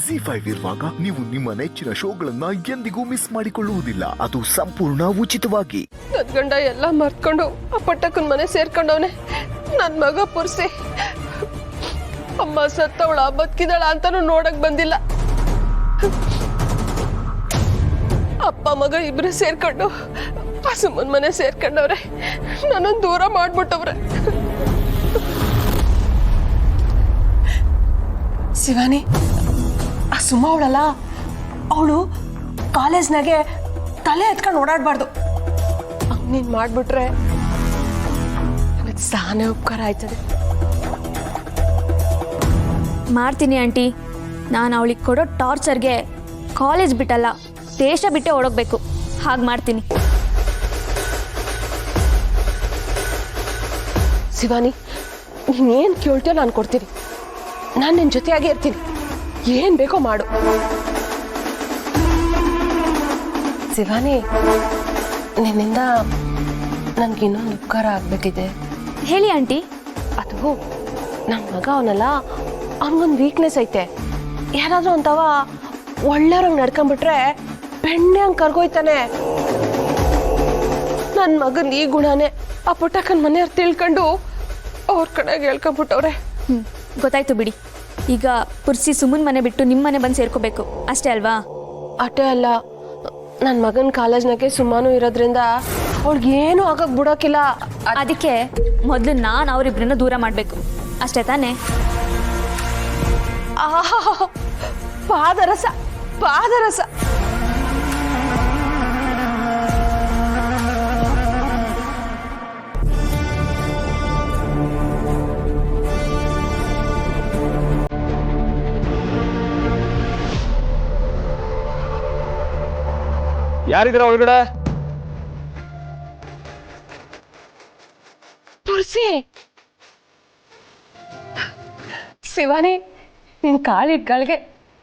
ಜಿ5 ಇರುವಾಗ ನೀವು ನಿಮ್ಮ ನೆಚ್ಚಿನ ಶೋಗಳನ್ನ ಎಂದಿಗೂ ಮಿಸ್ ಮಾಡಿಕೊಳ್ಳುವುದಿಲ್ಲ. ಅದು ಸಂಪೂರ್ಣ ಉಚಿತವಾಗಿ. ನನ್ ಗಂಡ ಎಲ್ಲ ಮರ್ತ್ಕೊಂಡು ಆ ಪಟ್ಟಕ್ಕನ್ ಮನೆ ಸೇರ್ಕೊಂಡವನೆ. ನನ್ ಮಗ ಪುರ್ಸಿ ಅಮ್ಮ ಸತ್ತವಳ ಬದುಕಿದಳ ಅಂತಾನು ನೋಡಕ್ ಬಂದಿಲ್ಲ. ಅಪ್ಪ ಮಗ ಇಬ್ರು ಸೇರ್ಕೊಂಡು ಆ ಸುಮ್ಮನ್ ಮನೆ ಸೇರ್ಕೊಂಡವ್ರೆ. ನನ್ನನ್ನು ದೂರ ಮಾಡ್ಬಿಟ್ಟವ್ರೆ. ಶಿವಾನಿ, ಆ ಸುಮ್ಮ ಅವಳಲ್ಲ, ಅವಳು ಕಾಲೇಜ್ನಾಗೆ ತಲೆ ಎತ್ಕೊಂಡು ಓಡಾಡ್ಬಾರ್ದು. ನೀನ್ ಮಾಡ್ಬಿಟ್ರೆ ನನಗೆ ಸಾನೆ ಉಪಕಾರ ಆಯ್ತದೆ. ಮಾಡ್ತೀನಿ ಆಂಟಿ. ನಾನು ಅವಳಿಗೆ ಕೊಡೋ ಟಾರ್ಚರ್ಗೆ ಕಾಲೇಜ್ ಬಿಟ್ಟಲ್ಲ, ದೇಶ ಬಿಟ್ಟೆ ಓಡೋಗ್ಬೇಕು. ಹಾಗೆ ಮಾಡ್ತೀನಿ. ಶಿವಾನಿ, ನೀನೇನು ಕೇಳ್ತೀಯೋ ನಾನು ಕೊಡ್ತೀನಿ. ನಾನು ನಿನ್ನ ಜೊತೆಯಾಗೇ ಇರ್ತೀನಿ. ಏನ್ ಬೇಕೋ ಮಾಡು. ಶಿವಾನಿ, ನಿನ್ನಿಂದ ನನ್ಗೆ ಇನ್ನೊಂದು ಉಪಕಾರ ಆಗ್ಬೇಕಿದೆ. ಹೇಳಿ ಆಂಟಿ. ಅದು ನನ್ನ ಮಗ ಅವನಲ್ಲ, ಅವನಿಗೊಂದು ವೀಕ್ನೆಸ್ ಐತೆ. ಯಾರಾದ್ರೂ ಅಂತವ ಒಳ್ಳೆಯವ್ರಂಗೆ ನಡ್ಕೊಂಡ್ಬಿಟ್ರೆ ಬೆಣ್ಣೆ ಹಂಗೆ ಕರ್ಗೋಯ್ತಾನೆ. ನನ್ನ ಮಗನ ಈ ಗುಣನೇ ಆ ಪುಟ್ಟಕ್ಕನ ಮನೆಯವ್ರು ತಿಳ್ಕೊಂಡು ಅವ್ರ ಕಡೆಗೆ ಹೇಳ್ಕೊಂಡ್ಬಿಟ್ಟವ್ರೆ. ಗೊತ್ತಾಯ್ತು ಬಿಡಿ. ಈಗ ಪುರ್ಸಿ ಸುಮ್ಮನ್ ಮನೆ ಬಿಟ್ಟು ನಿಮ್ಮ ಮನೆ ಬಂದು ಸೇರ್ಕೋಬೇಕು ಅಷ್ಟೇ ಅಲ್ವಾ? ಅಷ್ಟೇ ಅಲ್ಲ, ನನ್ನ ಮಗನ ಕಾಲೇಜ್ನಾಗೆ ಸುಮ್ಮನೂ ಇರೋದ್ರಿಂದ ಅವಳಿಗೇನು ಆಗಕ್ ಬಿಡೋಕಿಲ್ಲ. ಅದಕ್ಕೆ ಮೊದಲು ನಾನು ಅವರಿಬ್ಬರನ್ನ ದೂರ ಮಾಡಬೇಕು ಅಷ್ಟೇ ತಾನೇ? ಪಾದರಸ ಪಾದರಸ. ಯಾರಿದ್ದೀರ ಒಳಗಡೆ? ತುಳಸಿ, ಶಿವಾನಿ, ನಿನ್ ಕಾಲಿಟ್ಗಳಿಗೆ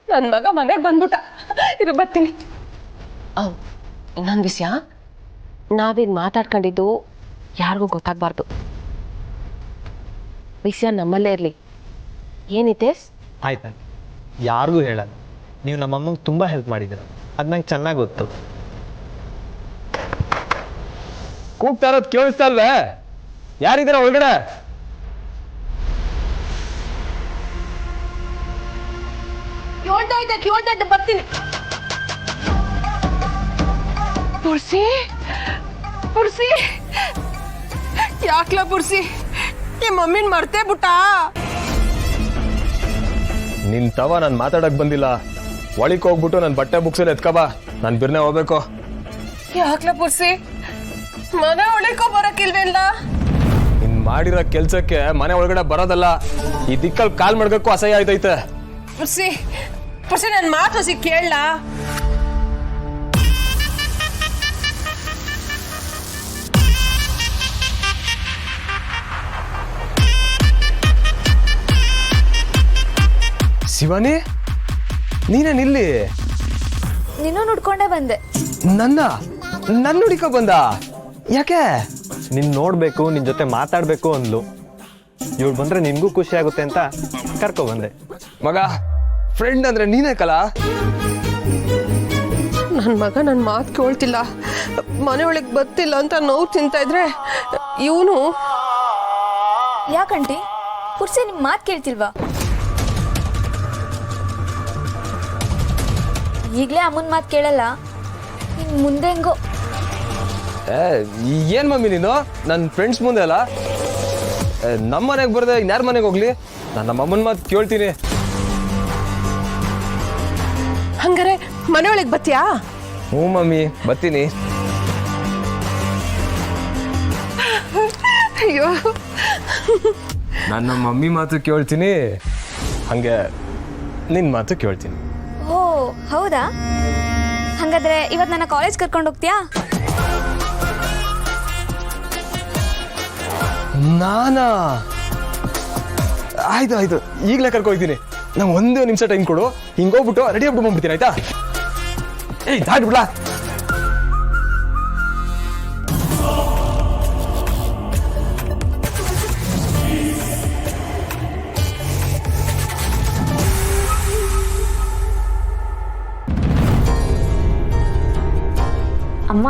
ನನ್ನ ಮಗ ಮನೆಗೆ ಬಂದ್ಬಿಟ್ಟ. ಇರು ಬರ್ತೀನಿ. ಇನ್ನೊಂದು ವಿಷಯ, ನಾವೀಗ ಮಾತಾಡ್ಕೊಂಡಿದ್ದು ಯಾರಿಗೂ ಗೊತ್ತಾಗಬಾರ್ದು. ವಿಷಯ ನಮ್ಮಲ್ಲೇ ಇರಲಿ. ಏನಿದೆ? ಆಯ್ತು, ಯಾರಿಗೂ ಹೇಳಲ್ಲ. ನೀವು ನಮ್ಮಮ್ಮಂಗೆ ತುಂಬ ಹೆಲ್ಪ್ ಮಾಡಿದ್ದೀರ, ಅದು ನಂಗೆ ಚೆನ್ನಾಗಿ ಗೊತ್ತು. ಕೂಗ್ತಾ ಇರೋದು ಕೇಳಿಸ್ತಾ ಅಲ್ವೇ? ಯಾರಿದ್ದೀರ ಒಳಗಡೆ? ಕೇಳ್ತಾ ಬರ್ತೀನಿ. ಪುರ್ಸಿ, ಪುರ್ಸಿ, ಯಾಕ್ಲ ಪುರ್ಸಿ, ಈ ಮಮ್ಮಿನ ಮರ್ತೇ ಬಿಟ್ಟ. ನಿನ್ ತವ ನಾನು ಮಾತಾಡಕ್ ಬಂದಿಲ್ಲ. ಒಳಿಕ್ ಹೋಗ್ಬಿಟ್ಟು ನನ್ನ ಬಟ್ಟೆ ಬುಕ್ಸಲ್ಲಿ ಎತ್ಕಬಾ, ನಾನು ಬಿರ್ನೆ ಹೋಗ್ಬೇಕು. ಯಾಕ್ಲ ಪುರ್ಸಿ, ಮನೆ ಒಳಕೋ ಬರಕ್ಕಿಲ್ವೇಲ್ಲ? ನೀನ್ ಮಾಡಿರೋ ಕೆಲ್ಸಕ್ಕೆ ಮನೆ ಒಳಗಡೆ ಬರೋದಲ್ಲ, ಈ ದಿಕ್ಕಲ್ಲಿ ಕಾಲ್ ಮಾಡ್ಬೇಕು ಅಸಹ್ಯ ಆಯ್ತೈತೆ. ಪುರ್ಸಿ, ಪುರ್ಸಿ, ನನ್ನ ಮಾತು ಸಿ ಕೇಳಲ್ಲ. ಶಿವಾನಿ, ನೀನೇನಿಲ್ಲಿ? ನೀನು ನೋಡ್ಕೊಂಡೇ ಬಂದೆ. ನನ್ನ ಹುಡುಕ ಬಂದ? ಯಾಕೆ? ನಿನ್ ನೋಡ್ಬೇಕು, ನಿನ್ ಜೊತೆ ಮಾತಾಡ್ಬೇಕು ಅಂದ್ಲು. ಇವಳು ಬಂದ್ರೆ ನಿನ್ಗೂ ಖುಷಿ ಆಗುತ್ತೆ ಅಂತ ಕರ್ಕೊ ಬಂದೆ. ಮಗ, ಫ್ರೆಂಡ್ ಅಂದ್ರೆ ನೀನೇ ಕಲ. ನನ್ನ ಮಗ ನನ್ನ ಮಾತು ಕೇಳ್ತಿಲ್ಲ, ಮನೆ ಒಳಗೆ ಬರ್ತಿಲ್ಲ ಅಂತ ನೋವು ತಿಂತಾ ಇದ್ರೆ ಇವನು. ಯಾಕಂಟಿ? ಪುರ್ಸಿ ನಿಮ್ಮ ಮಾತು ಕೇಳ್ತಿಲ್ವಾ? ಈಗಲೇ ಅಮ್ಮನ ಮಾತು ಕೇಳಲ್ಲ, ಇನ್ನು ಮುಂದೆ ಹೆಂಗೋ? ಏನ್ ಮಮ್ಮಿ ನೀನು? ನನ್ನ ಫ್ರೆಂಡ್ಸ್ ಮುಂದೆ ಅಲ್ಲ, ನಮ್ಮ ಮನೆಗೆ ಬರದೆ ಇನ್ಯಾರ ಮನೆಗೆ ಹೋಗ್ಲಿ? ನಾನು ನಮ್ಮ ಅಮ್ಮನ ಮಾತು ಕೇಳ್ತೀನಿ. ಹಂಗಾರೆ ಮನೆ ಒಳಗೆ ಬತ್ತೀಯಾ? ಹ್ಞೂ ಮಮ್ಮಿ, ಬರ್ತೀನಿ. ಅಯ್ಯೋ, ನಾನು ನಮ್ಮ ಮಮ್ಮಿ ಮಾತು ಕೇಳ್ತೀನಿ, ಹಂಗೆ ನಿನ್ನ ಮಾತು ಕೇಳ್ತೀನಿ. ಓ ಹೌದಾ? ಹಾಗಾದ್ರೆ ಇವತ್ತು ನನ್ನ ಕಾಲೇಜ್ ಕರ್ಕೊಂಡು ಹೋಗ್ತೀಯಾ? ನಾನಾ? ಆಯ್ತು ಆಯ್ತು, ಈಗಲೇ ಕರ್ಕೊಯ್ತೀನಿ. ನಂಗೆ ಒಂದೇ ನಿಮಿಷ ಟೈಮ್ ಕೊಡು, ಹಿಂಗೋಗ್ಬಿಟ್ಟು ರೆಡಿ ಆಗ್ಬಿಟ್ಟು ಬಂದ್ಬಿಡ್ತೀನಿ, ಆಯ್ತಾ? ಏಯ್ ದಾಟ್ಬಿಡ್ಲಾ? ಅಮ್ಮ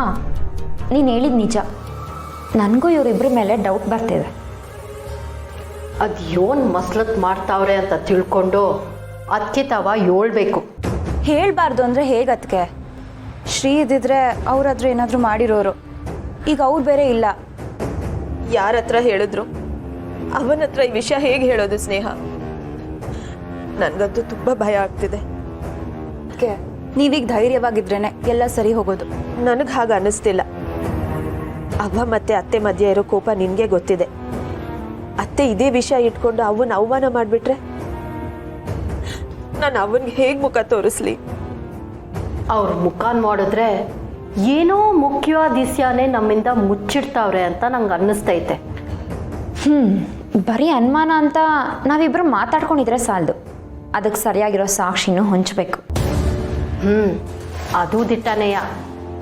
ನೀನು ಹೇಳಿದ ನಿಜ, ನನಗೂ ಇವರಿಬ್ಬರ ಮೇಲೆ ಡೌಟ್ ಬರ್ತಿದೆ. ಅದು ಯೋನ್ ಮಸ್ಲತ್ ಮಾಡ್ತಾವ್ರೆ ಅಂತ ತಿಳ್ಕೊಂಡು ಅದಕ್ಕೆ ತಾವ ಹೇಳ್ಬೇಕು. ಹೇಳಬಾರ್ದು ಅಂದರೆ ಹೇಗತ್ಕೆ? ಶ್ರೀ ಇದ್ದಿದ್ರೆ ಅವ್ರ ಹತ್ರ ಏನಾದರೂ ಮಾಡಿರೋರು, ಈಗ ಅವ್ರು ಬೇರೆ ಇಲ್ಲ. ಯಾರ ಹತ್ರ ಹೇಳಿದ್ರು? ಅವನ ಹತ್ರ ಈ ವಿಷಯ ಹೇಗೆ ಹೇಳೋದು ಸ್ನೇಹ? ನನಗಂತೂ ತುಂಬ ಭಯ ಆಗ್ತಿದೆ. ಅದಕ್ಕೆ ನೀವೀಗ ಧೈರ್ಯವಾಗಿದ್ರೇನೆ ಎಲ್ಲ ಸರಿ ಹೋಗೋದು. ನನಗೆ ಹಾಗೆ ಅನ್ನಿಸ್ತಿಲ್ಲ. ಅವ್ವ ಮತ್ತೆ ಅತ್ತೆ ಮಧ್ಯೆ ಇರೋ ಕೋಪ ನಿನಗೆ ಗೊತ್ತಿದೆ. ಅತ್ತೆ ಇದೇ ವಿಷಯ ಇಟ್ಕೊಂಡು ಅವನ ಅವಮಾನ ಮಾಡಿಬಿಟ್ರೆ ನಾನು ಅವನಿಗೆ ಹೇಗೆ ಮುಖ ತೋರಿಸ್ಲಿ? ಅವ್ರ ಮುಖ ನೋಡಿದ್ರೆ ಏನೋ ಮುಖ್ಯವಾದ ವಿಷಯನೇ ನಮ್ಮಿಂದ ಮುಚ್ಚಿಡ್ತಾವ್ರೆ ಅಂತ ನಂಗೆ ಅನ್ನಿಸ್ತೈತೆ. ಬರೀ ಅನುಮಾನ ಅಂತ ನಾವಿಬ್ಬರು ಮಾತಾಡ್ಕೊಂಡಿದ್ರೆ ಸಾಲದು, ಅದಕ್ಕೆ ಸರಿಯಾಗಿರೋ ಸಾಕ್ಷಿನೂ ಹೊಂಚಬೇಕು. ಅದು ದಿಟ್ಟನೆಯ.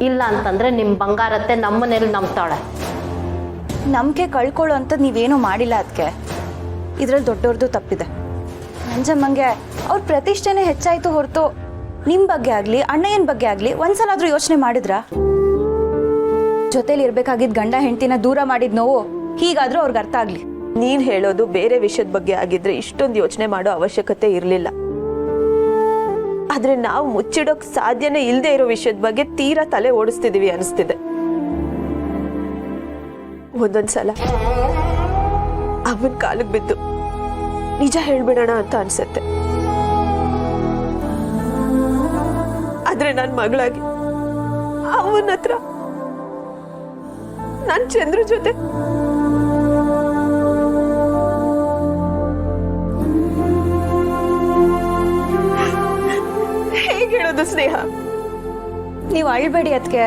ಇಲ್ಲ ಅಂತಂದ್ರೆ ನಿಮ್ಮ ಬಂಗಾರತ್ತೆ ನಮ್ಮನೇಲಿ ನಂಬ್ತಾಳೆ. ನಂಬಿಕೆ ಕಳ್ಕೊಳ್ಳೋ ಅಂಥದ್ದು ನೀವೇನೂ ಮಾಡಿಲ್ಲ. ಅದಕ್ಕೆ ಇದರಲ್ಲಿ ದೊಡ್ಡವ್ರದ್ದು ತಪ್ಪಿದೆ. ನಂಜಮ್ಮಂಗೆ ಅವ್ರ ಪ್ರತಿಷ್ಠೆನೇ ಹೆಚ್ಚಾಯಿತು ಹೊರತು ನಿಮ್ಮ ಬಗ್ಗೆ ಆಗಲಿ ಅಣ್ಣಯ್ಯನ ಬಗ್ಗೆ ಆಗಲಿ ಒಂದ್ಸಲ ಯೋಚನೆ ಮಾಡಿದ್ರಾ? ಜೊತೇಲಿ ಇರಬೇಕಾಗಿದ್ದ ಗಂಡ ಹೆಂಡತಿನ ದೂರ ಮಾಡಿದ ನೋವು ಹೀಗಾದರೂ ಅವ್ರಿಗೆ ಅರ್ಥ ಆಗಲಿ. ನೀನು ಹೇಳೋದು ಬೇರೆ ವಿಷಯದ ಬಗ್ಗೆ ಆಗಿದ್ರೆ ಇಷ್ಟೊಂದು ಯೋಚನೆ ಮಾಡೋ ಅವಶ್ಯಕತೆ ಇರಲಿಲ್ಲ. ಆದ್ರೆ ನಾವು ಮುಚ್ಚಿಡೋಕ್ ಸಾಧ್ಯನೇ ಇಲ್ಲದೆ ಇರೋ ವಿಷಯದ ಬಗ್ಗೆ ತೀರಾ ತಲೆ ಓಡಿಸ್ತಿದೀವಿ ಅನಿಸ್ತಿದೆ. ಒಂದೊಂದ್ಸಲ ಅವನ ಕಾಲಿಗೆ ಬಿದ್ದು ನಿಜ ಹೇಳ್ಬಿಡೋಣ ಅಂತ ಅನ್ಸುತ್ತೆ. ಆದ್ರೆ ನನ್ನ ಮಗಳಾಗಿ ಅವನ ಹತ್ರ ನನ್ ಚಂದ್ರ ಜೊತೆ ಹೇಗೆ ಹೇಳೋದು ಸ್ನೇಹ? ನೀವು ಅಳ್ಬೇಡಿ. ಅದಕ್ಕೆ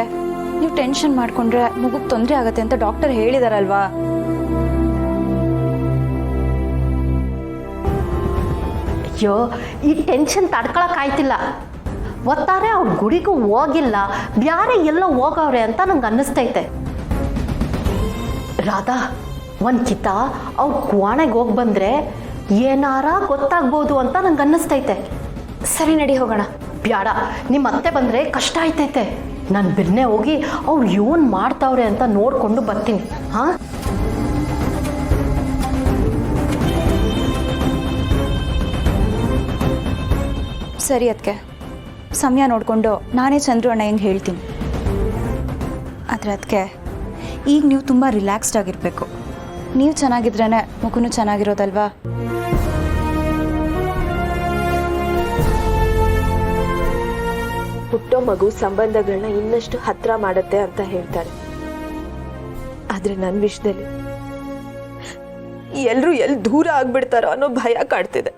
ನೀವು ಟೆನ್ಷನ್ ಮಾಡ್ಕೊಂಡ್ರೆ ಮಗುಗೆ ತೊಂದರೆ ಆಗತ್ತೆ ಅಂತ ಡಾಕ್ಟರ್ ಹೇಳಿದಾರಲ್ವಾ. ಅಯ್ಯೋ, ಈ ಟೆನ್ಷನ್ ತಡ್ಕೊಳಕ್ಕಾಯ್ತಿಲ್ಲ. ಒತ್ತಾರೆ ಅವ್ರ ಗುಡಿಗೂ ಹೋಗಿಲ್ಲ, ಬ್ಯಾರೆ ಎಲ್ಲ ಹೋಗವ್ರೆ ಅಂತ ನಂಗೆ ಅನ್ನಿಸ್ತೈತೆ. ರಾಧಾ, ಒಂದು ಕಿತ ಅವ್ರ ಕ್ವಾಣೆಗೆ ಹೋಗಿ ಬಂದ್ರೆ ಏನಾರ ಗೊತ್ತಾಗ್ಬೋದು ಅಂತ ನಂಗೆ ಅನ್ನಿಸ್ತೈತೆ. ಸರಿ, ನಡಿ ಹೋಗೋಣ. ಬ್ಯಾಡ, ನಿಮ್ಮ ಅತ್ತೆ ಬಂದರೆ ಕಷ್ಟ ಆಯ್ತೈತೆ. ನಾನು ಬಿರ್ನೆ ಹೋಗಿ ಅವ್ರು ಏನು ಮಾಡ್ತಾವ್ರೆ ಅಂತ ನೋಡಿಕೊಂಡು ಬರ್ತೀನಿ. ಹಾಂ, ಸರಿ. ಅದಕ್ಕೆ ಸಮಯ ನೋಡಿಕೊಂಡು ನಾನೇ ಚಂದ್ರು ಅಣ್ಣ ಹೆಂಗೆ ಹೇಳ್ತೀನಿ. ಆದರೆ ಅದಕ್ಕೆ ಈಗ ನೀವು ತುಂಬ ರಿಲ್ಯಾಕ್ಸ್ಡ್ ಆಗಿರಬೇಕು. ನೀವು ಚೆನ್ನಾಗಿದ್ರೇ ಮಗುನೂ ಚೆನ್ನಾಗಿರೋದಲ್ವಾ? ಹುಟ್ಟೋ ಮಗು ಸಂಬಂಧಗಳನ್ನ ಇನ್ನಷ್ಟು ಹತ್ರ ಮಾಡತ್ತೆ ಅಂತ ಹೇಳ್ತಾರೆ. ಆದ್ರೆ ನನ್ನ ವಿಷಯದಲ್ಲಿ ಎಲ್ರೂ ಎಲ್ಲಿ ದೂರ ಆಗ್ಬಿಡ್ತಾರೋ ಅನ್ನೋ ಭಯ ಕಾಡ್ತಿದೆ.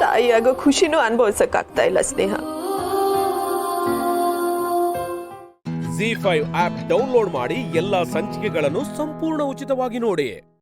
ತಾಯಿಯಾಗೋ ಖುಷಿನೂ ಅನುಭವಿಸಕ್ಕಾಗ್ತಾ ಇಲ್ಲ ಸ್ನೇಹ. ZEE5 ಆಪ್ ಡೌನ್ಲೋಡ್ ಮಾಡಿ ಎಲ್ಲಾ ಸಂಚಿಕೆಗಳನ್ನು ಸಂಪೂರ್ಣ ಉಚಿತವಾಗಿ ನೋಡಿ.